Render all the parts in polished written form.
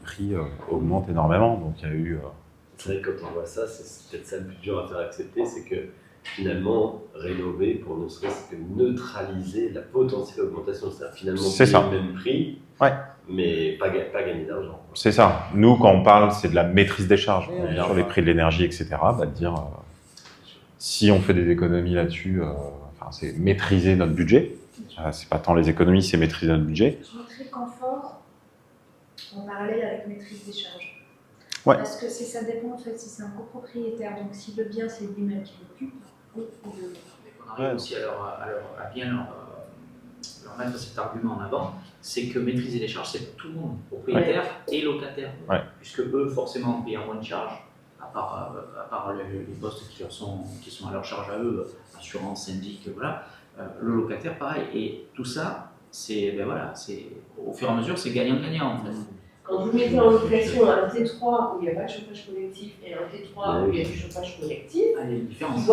prix augmentent énormément. Donc il y a eu... C'est vrai que quand on voit ça, c'est peut-être ça le plus dur à faire accepter, c'est que finalement, rénover pour ne serait-ce que neutraliser la potentielle augmentation, c'est-à-dire finalement payer le même prix, mais pas gagner d'argent. C'est ça. Nous, quand on parle, c'est de la maîtrise des charges sur les prix de l'énergie, etc. De dire, si on fait des économies là-dessus, c'est maîtriser notre budget. C'est pas tant les économies, c'est maîtriser notre budget. Je mettrais confort en parallèle avec maîtrise des charges. Ouais. Parce que ça dépend en fait si c'est un copropriétaire, donc si le bien c'est lui-même qui l'occupe. On arrive aussi à bien leur mettre cet argument en avant, c'est que maîtriser les charges, c'est pour tout le monde, propriétaire et locataire. Puisque eux, forcément, payent moins de charges, à part les postes qui sont à leur charge à eux, assurance, syndic, voilà. Le locataire, pareil. Et tout ça, au fur et à mesure, c'est gagnant-gagnant en fait. Quand vous mettez en location un T3 où il n'y a pas de chauffage collectif et un T3 où il y a du chauffage collectif, il y a une différence.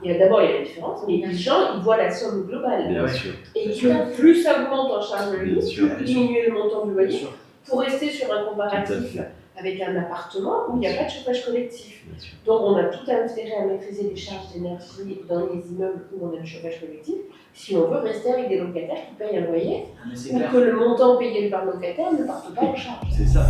D'abord il y a la différence, mais les gens ils voient la somme globale. Bien sûr. Et que plus ça augmente en charge de vie, plus diminuer le montant du loyer, pour rester sur un comparatif avec un appartement où il n'y a pas de chauffage collectif. Donc on a tout intérêt à maîtriser les charges d'énergie dans les immeubles où on a du chauffage collectif, si on veut rester avec des locataires qui payent un loyer, ou que le montant payé par le locataire ne parte pas en charge. C'est ça.